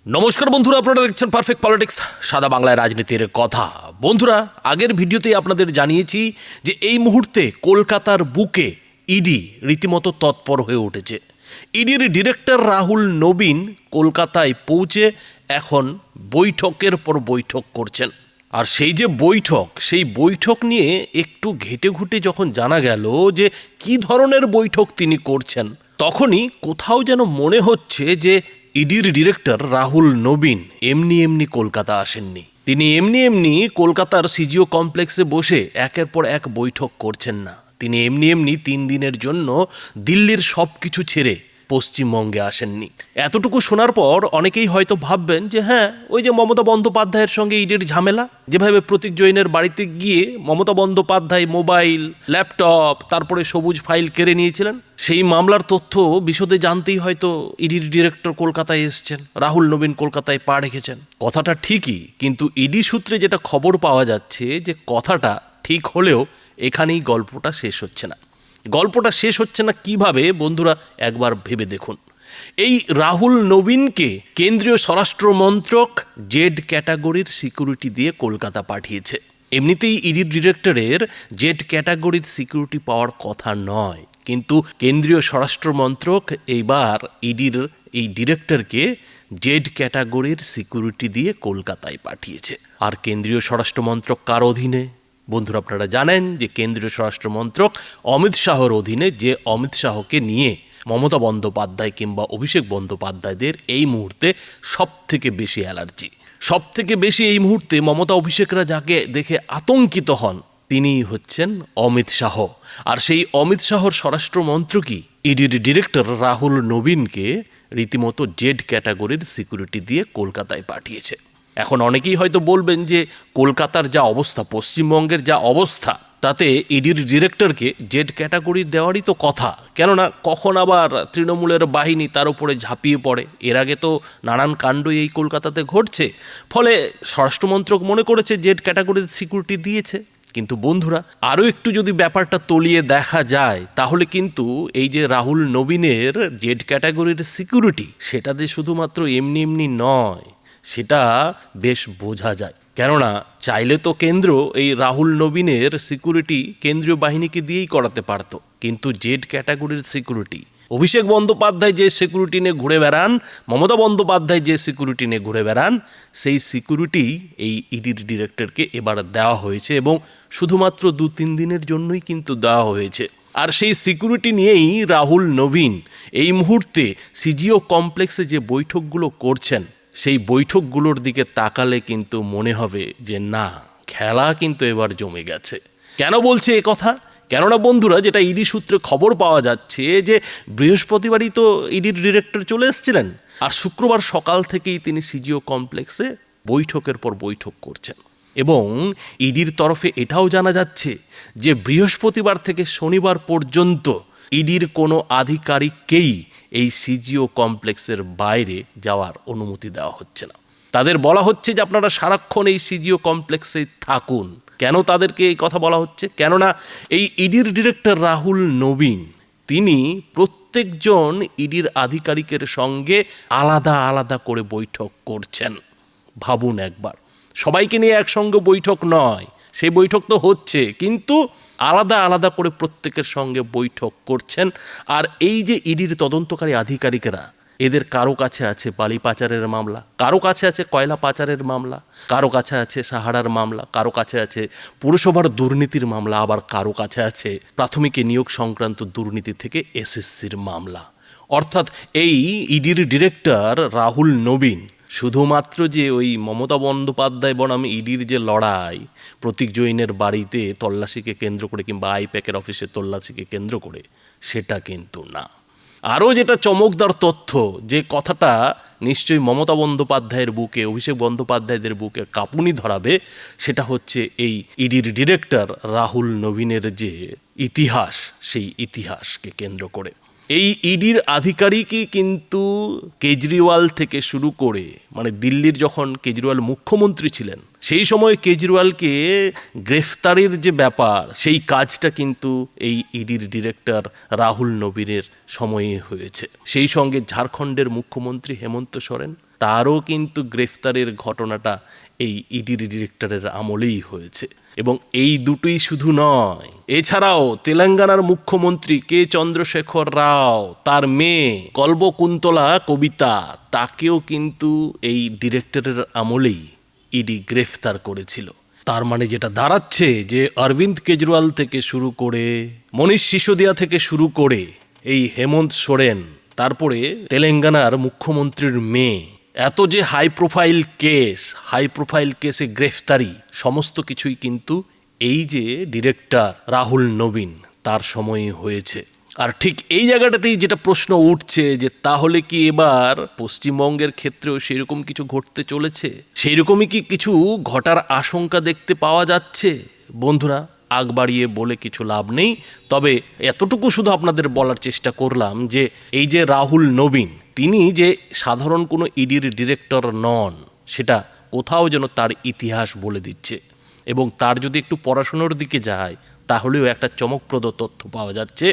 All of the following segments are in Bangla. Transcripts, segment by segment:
নমস্কার বন্ধুরা, আপনারা দেখছেন পারফেক্ট পলিটিক্স, সাদা বাংলায় রাজনীতির কথা। বন্ধুরা, আগের ভিডিওতেই আপনাদের জানিয়েছি যে এই মুহূর্তে কলকাতার বুকে ইডি রীতিমতো তৎপর হয়ে উঠেছে। ইডির ডিরেক্টর রাহুল নবীন কলকাতায় পৌঁছে এখন বৈঠকের পর বৈঠক করছেন। আর সেই যে সেই বৈঠক নিয়ে একটু ঘেটে ঘুটে যখন জানা গেল যে কি ধরনের বৈঠক তিনি করছেন, তখনই কোথাও যেন মনে হচ্ছে যে ইডির ডিরেক্টর রাহুল নবীন এমনি এমনি কলকাতা আসেননি। তিনি এমনি এমনি কলকাতার সিজিও কমপ্লেক্সে বসে একের পর এক বৈঠক করছেন না। তিনি এমনি এমনি 3 দিনের জন্য দিল্লির সব কিছু ছেড়ে পশ্চিমবঙ্গে আসেননি। এতটুকু শোনার পর অনেকেই হয়তো ভাববেন যে হ্যাঁ, ওই যে মমতা বন্দ্যোপাধ্যায়ের সঙ্গে ইডির ঝামেলা, যেভাবে প্রতীক জৈনের বাড়িতে গিয়ে মমতা বন্দ্যোপাধ্যায় মোবাইল, ল্যাপটপ, তারপরে সবুজ ফাইল কেড়ে নিয়েছিলেন, সেই মামলার তথ্য বিশদে জানতেই হয়তো ইডির ডিরেক্টর কলকাতায় এসছেন, রাহুল নবীন কলকাতায় পা রেখেছেন। কথাটা ঠিকই, কিন্তু ইডি সূত্রে যেটা খবর পাওয়া যাচ্ছে যে কথাটা ঠিক হলেও এখানেই গল্পটা শেষ হচ্ছে না। গল্পটা শেষ হচ্ছে না কিভাবে বন্ধুরা, একবার ভেবে দেখুন। এই রাহুল নবীনকে কেন্দ্রীয় স্বরাষ্ট্র মন্ত্রক জেড ক্যাটাগরির সিকিউরিটি দিয়ে কলকাতা পাঠিয়েছে। এমনিতেই ইডির ডিরেক্টরের জেড ক্যাটাগরির সিকিউরিটি পাওয়ার কথা নয়, কিন্তু কেন্দ্রীয় স্বরাষ্ট্র মন্ত্রক এইবার ইডির এই ডিরেক্টরকে জেড ক্যাটাগরির সিকিউরিটি দিয়ে কলকাতায় পাঠিয়েছে। আর কেন্দ্রীয় স্বরাষ্ট্র মন্ত্রক কার অধীনে? বন্ধুরা, আপনারা জানেন যে কেন্দ্রীয় স্বরাষ্ট্র মন্ত্রক অমিত শাহর অধীনে, যে অমিত শাহকে নিয়ে মমতা বন্দ্যোপাধ্যায় কিংবা অভিষেক বন্দ্যোপাধ্যায়দের এই মুহূর্তে সব থেকে বেশি অ্যালার্জি। সব থেকে বেশি এই মুহূর্তে মমতা অভিষেকরা যাকে দেখে আতঙ্কিত হন, তিনিই হচ্ছেন অমিত শাহ। আর সেই অমিত শাহর স্বরাষ্ট্র মন্ত্রকই ইডির ডিরেক্টর রাহুল নবীনকে রীতিমতো জেড ক্যাটাগরির সিকিউরিটি দিয়ে কলকাতায় পাঠিয়েছে। এখন অনেকেই হয়তো বলবেন যে কলকাতার যা অবস্থা, পশ্চিমবঙ্গের যা অবস্থা, তাতে ইডির ডিরেক্টরকে জেড ক্যাটাগরি দেওয়ারই তো কথা। কেননা কখন আবার তৃণমূলের বাহিনী তার উপরে ঝাঁপিয়ে পড়ে। এর আগে তো নানান কাণ্ডই এই কলকাতাতে ঘটছে, ফলে স্বরাষ্ট্রমন্ত্রক মনে করেছে জেড ক্যাটাগরির সিকিউরিটি দিয়েছে। কিন্তু বন্ধুরা, আরও একটু যদি ব্যাপারটা তলিয়ে দেখা যায়, তাহলে কিন্তু এই যে রাহুল নবীনের জেড ক্যাটাগরির সিকিউরিটি, সেটা যে শুধুমাত্র এমনি এমনি নয়, সেটা বেশ বোঝা যায়। কেননা চাইলে তো কেন্দ্র এই রাহুল নবীনের সিকিউরিটি কেন্দ্রীয় বাহিনীকে দিয়েই করাতে পারত, কিন্তু জেড ক্যাটাগরির সিকিউরিটি, অভিষেক বন্দ্যোপাধ্যায় যে সিকিউরিটি নিয়ে ঘুরে বেড়ান, মমতা বন্দ্যোপাধ্যায় যে সিকিউরিটি নিয়ে ঘুরে বেড়ান, সেই সিকিউরিটি এই ইডির ডিরেক্টরকে এবার দেওয়া হয়েছে, এবং শুধুমাত্র 2-3 দিনের জন্যই কিন্তু দেওয়া হয়েছে। আর সেই সিকিউরিটি নিয়েই রাহুল নবীন এই মুহূর্তে সিজিও কমপ্লেক্সে যে বৈঠকগুলো করছেন, সেই বৈঠকগুলোর দিকে তাকালে কিন্তু মনে হবে যে না, খেলা কিন্তু এবার জমে গেছে। কেন বলছে এ কথা? কেননা বন্ধুরা, যেটা ইডি সূত্রে খবর পাওয়া যাচ্ছে যে বৃহস্পতিবারই তো ইডির ডিরেক্টর চলে এসেছিলেন, আর শুক্রবার সকাল থেকেই তিনি সিজিও কমপ্লেক্সে বৈঠকের পর বৈঠক করছেন। এবং ইডির তরফে এটাও জানা যাচ্ছে যে বৃহস্পতিবার থেকে শনিবার পর্যন্ত ইডির কোনো আধিকারিককেই এই সিজিও কমপ্লেক্সের বাইরে যাওয়ার অনুমতি দেওয়া হচ্ছে না। তাদের বলা হচ্ছে যে আপনারা সারাক্ষণ এই সিজিও কমপ্লেক্সে থাকুন। কেন তাদেরকে এই কথা বলা হচ্ছে? কেননা এই ইডির ডিরেক্টর রাহুল নবীন, তিনি প্রত্যেকজন ইডির আধিকারিকের সঙ্গে আলাদা আলাদা করে বৈঠক করছেন। ভাবুন একবার, সবাইকে নিয়ে একসঙ্গে বৈঠক নয়, সেই বৈঠক তো হচ্ছে, কিন্তু আলাদা আলাদা করে প্রত্যেকের সঙ্গে বৈঠক করছেন। আর এই যে ইডির তদন্তকারী আধিকারিকেরা, এদের কারো কাছে আছে বালি পাচারের মামলা, কারো কাছে আছে কয়লা পাচারের মামলা, কারো কাছে আছে সাহারার মামলা, কারো কাছে আছে পুরসভার দুর্নীতির মামলা, আবার কারো কাছে আছে প্রাথমিকে নিয়োগ সংক্রান্ত দুর্নীতি থেকে এসএসসির মামলা। অর্থাৎ এই ইডির ডিরেক্টর রাহুল নবীন শুধুমাত্র যে ওই মমতা বন্দ্যোপাধ্যায় বনাম ইডির যে লড়াই, প্রতীক জৈনের বাড়িতে তল্লাশিকে কেন্দ্র করে কিংবা আইপ্যাকের অফিসে তল্লাশিকে কেন্দ্র করে, সেটা কিন্তু না। আরও যেটা চমকদার তথ্য, যে কথাটা নিশ্চয়ই মমতা বন্দ্যোপাধ্যায়ের বুকে, অভিষেক বন্দ্যোপাধ্যায়দের বুকে কাঁপুনি ধরাবে, সেটা হচ্ছে এই ইডির ডিরেক্টর রাহুল নবীনের যে ইতিহাস, সেই ইতিহাসকে কেন্দ্র করে। এই ইডির আধিকারিকই কিন্তু কেজরিওয়াল থেকে শুরু করে, মানে দিল্লির যখন কেজরিওয়াল মুখ্যমন্ত্রী ছিলেন, সেই সময় কেজরিওয়ালকে গ্রেফতারের যে ব্যাপার, সেই কাজটা কিন্তু এই ইডির ডিরেক্টর রাহুল নবীনের সময়ে হয়েছে। সেই সঙ্গে ঝাড়খণ্ডের মুখ্যমন্ত্রী হেমন্ত সোরেন, তারও কিন্তু গ্রেফতারের ঘটনাটা এই ইডির ডিরেক্টরের আমলেই হয়েছে। এবং এই দুটোই শুধু নয়, এছাড়াও তেলেঙ্গানার মুখ্যমন্ত্রী কে চন্দ্রশেখর রাও, তার মেয়ে কল্বকুন্তলা কবিতা, তাকেও কিন্তু এই ডিরেক্টরের আমলেই ইডি গ্রেফতার করেছিল। তার মানে যেটা দাঁড়াচ্ছে যে অরবিন্দ কেজরিওয়াল থেকে শুরু করে, মনীষ সিসোদিয়া থেকে শুরু করে, এই হেমন্ত সোরেন, তারপরে তেলেঙ্গানার মুখ্যমন্ত্রীর মেয়ে, এত যে হাই প্রোফাইল কেসে গ্রেফতারি, সমস্ত কিছুই কিন্তু এই যে ডিরেক্টর রাহুল নবীন তার সময়ে হয়েছে। আর ঠিক এই জায়গাটাতেই যেটা প্রশ্ন উঠছে যে তাহলে কি এবার পশ্চিমবঙ্গের ক্ষেত্রেও সেরকম কিছু ঘটতে চলেছে, সেই রকমই কি কিছু ঘটার আশঙ্কা দেখতে পাওয়া যাচ্ছে? বন্ধুরা, আগ বাড়িয়ে বলে কিছু লাভ নেই, তবে এতটুকু শুধু আপনাদের বলার চেষ্টা করলাম যে এই যে রাহুল নবীন, তিনি যে সাধারণ কোনো ইডির ডিরেক্টর নন, সেটা কোথাও যেন তার ইতিহাস বলে দিচ্ছে। এবং তার যদি একটু পড়াশোনার দিকে যায় তাহলেও একটা চমকপ্রদ তথ্য পাওয়া যাচ্ছে।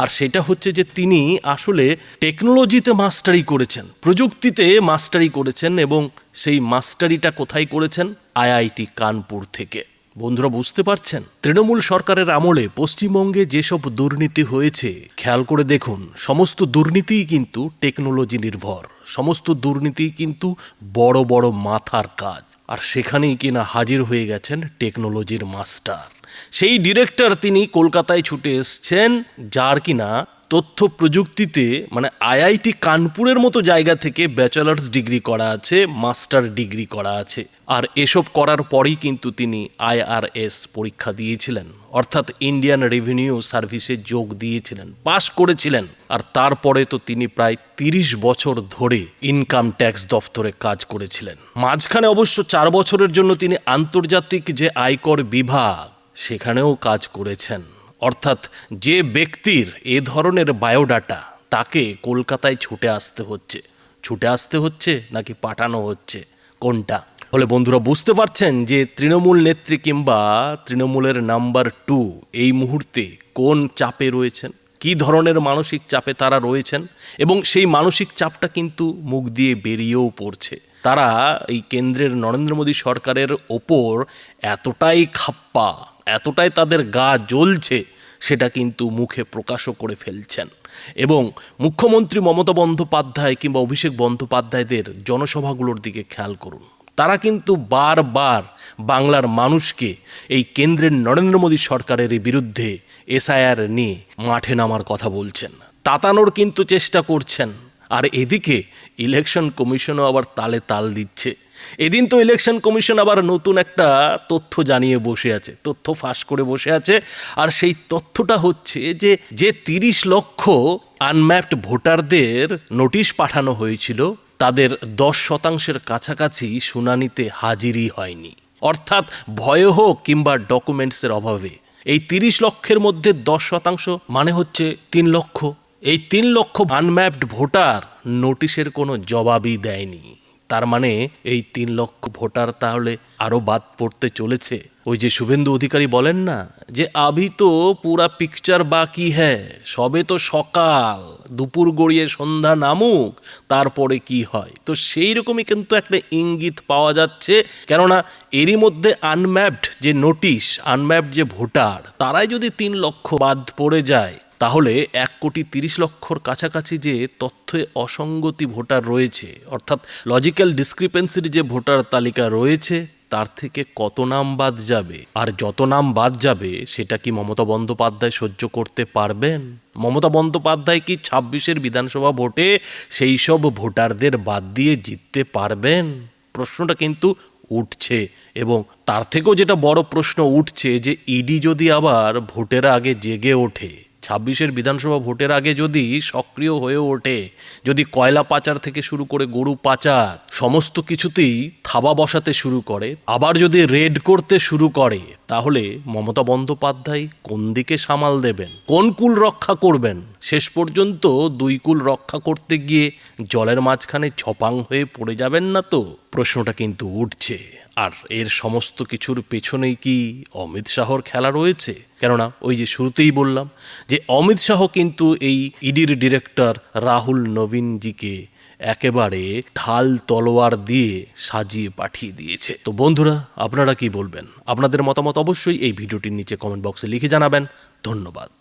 আর সেটা হচ্ছে যে তিনি আসলে টেকনোলজিতে মাস্টারি করেছেন, প্রযুক্তিতে মাস্টারি করেছেন, এবং সেই মাস্টারিটা কোথায় করেছেন? আইআইটি কানপুর থেকে। বন্ধুরা, বুঝতে পারছেন তৃণমূল সরকারের আমলে পশ্চিমবঙ্গে যেসব দুর্নীতি হয়েছে, খেয়াল করে দেখুন, সমস্ত দুর্নীতিই কিন্তু টেকনোলজি নির্ভর, সমস্ত দুর্নীতিই কিন্তু বড় বড় মাথার কাজ। আর সেখানেই কিনা হাজির হয়ে গেছেন টেকনোলজির মাস্টার, সেই ডিরেক্টর। তিনি কলকাতায় ছুটে এসছেন, যার কিনা তথ্য প্রযুক্তিতে মানে আইআইটি কানপুরের মতো জায়গা থেকে ব্যাচেলার্স ডিগ্রি করা আছে, মাস্টার ডিগ্রি করা আছে। আর এসব করার পরেই কিন্তু তিনি আইআরএস পরীক্ষা দিয়েছিলেন, অর্থাৎ ইন্ডিয়ান রেভিনিউ সার্ভিসে যোগ দিয়েছিলেন, পাশ করেছিলেন। আর তারপরে তো তিনি প্রায় 30 বছর ধরে ইনকাম ট্যাক্স দপ্তরে কাজ করেছিলেন। মাঝখানে অবশ্য 4 বছরের জন্য তিনি আন্তর্জাতিক যে আয়কর বিভাগ, সেখানেও কাজ করেছেন। অর্থাৎ যে ব্যক্তির এ ধরনের বায়োডাটা, তাকে কলকাতায় ছুটে আসতে হচ্ছে নাকি পাঠানো হচ্ছে, কোনটা? ফলে বন্ধুরা, বুঝতে পারছেন যে তৃণমূল নেত্রী কিংবা তৃণমূলের নাম্বার 2 এই মুহূর্তে কোন চাপে রয়েছেন, কী ধরনের মানসিক চাপে তারা রয়েছেন, এবং সেই মানসিক চাপটা কিন্তু মুখ দিয়ে বেরিয়েও পড়ছে। তারা এই কেন্দ্রের নরেন্দ্র মোদী সরকারের ওপর এতটাই খাপ্পা, এতটাই তাদের গা জ্বলছে, সেটা কিন্তু মুখে প্রকাশও করে ফেলছেন। এবং মুখ্যমন্ত্রী মমতা বন্দ্যোপাধ্যায় কিংবা অভিষেক বন্দ্যোপাধ্যায়দের জনসভাগুলোর দিকে খেয়াল করুন, তারা কিন্তু বারবার বাংলার মানুষকে এই কেন্দ্রের নরেন্দ্র মোদী সরকারের বিরুদ্ধে এসআইআর নিয়ে মাঠে নামার কথা বলছেন, তাতানোর কিন্তু চেষ্টা করছেন। আর এদিকে ইলেকশন কমিশনও আবার তালে তাল দিচ্ছে। এদিন তো ইলেকশন কমিশন আবার নতুন একটা তথ্য জানিয়ে বসে আছে, তথ্য ফাঁস করে বসে আছে। আর সেই তথ্যটা হচ্ছে যে 30 লক্ষ আনম্যাপড ভোটারদের নোটিশ পাঠানো হয়েছিল, তাদের 10% কাছাকাছি শুনানিতে হাজিরই হয়নি। অর্থাৎ ভয়ে হোক কিংবা ডকুমেন্টসের অভাবে এই 30 লক্ষের মধ্যে 10% মানে হচ্ছে 3 লক্ষ। এই 3 লক্ষ আনম্যাপড ভোটার নোটিশের কোনো জবাবই দেয়নি। তার মানে এই 3 লক্ষ ভোটার তাহলে আরও বাদ পড়তে চলেছে। ওই যে শুভেন্দু অধিকারী বলেন না যে আভি তো পুরা পিকচার বাকি হ্যাঁ, সবে তো সকাল, দুপুর গড়িয়ে সন্ধ্যা নামুক, তারপরে কি হয়। তো সেই রকমই কিন্তু একটা ইঙ্গিত পাওয়া যাচ্ছে, কেননা এরই মধ্যে আনম্যাপড যে নোটিশ, আনম্যাপড যে ভোটার, তারাই যদি 3 লক্ষ বাদ পড়ে যায়, তাহলে 1,30,00,000 কাছাকাছি যে তথ্যে অসঙ্গতি ভোটার রয়েছে, অর্থাৎ লজিক্যাল ডিসক্রিপেন্সির যে ভোটার তালিকা রয়েছে, তার থেকে কত নাম বাদ যাবে। আর যত নাম বাদ যাবে সেটা কি মমতা বন্দ্যোপাধ্যায় সহ্য করতে পারবেন? মমতা বন্দ্যোপাধ্যায় কি 26-এর বিধানসভা ভোটে সেই সব ভোটারদের বাদ দিয়ে জিততে পারবেন? প্রশ্নটা কিন্তু উঠছে। এবং তার থেকেও যেটা বড় প্রশ্ন উঠছে যে ইডি যদি আবার ভোটের আগে জেগে ওঠে, 26-এর বিধানসভা ভোটের আগে যদি সক্রিয় হয়ে ওঠে, যদি কয়লা পাচার থেকে শুরু করে গরু পাচার সমস্ত কিছুতেই থাবা বসাতে শুরু করে, আবার যদি রেড করতে শুরু করে, তাহলে মমতা বন্দ্যোপাধ্যায় কোন দিকে সামাল দেবেন, কোন কুল রক্ষা করবেন? শেষ পর্যন্ত 2 কুল রক্ষা করতে গিয়ে জলের মাঝখানে ছপাং হয়ে পড়ে যাবেন না তো? প্রশ্নটা কিন্তু উঠছে। আর এর সমস্ত কিছুর পেছনেই কি অমিত শাহর খেলা রয়েছে? কেননা ওই যে শুরুতেই বললাম যে অমিত শাহ কিন্তু এই ইডির ডিরেক্টর রাহুল নবীনজিকে একেবারে ঢাল তলোয়ার দিয়ে সাজিয়ে পাঠিয়ে দিয়েছে। তো বন্ধুরা, আপনারা কি বলবেন? আপনাদের মতামত অবশ্যই এই ভিডিওটির নিচে কমেন্ট বক্সে লিখে জানাবেন। ধন্যবাদ।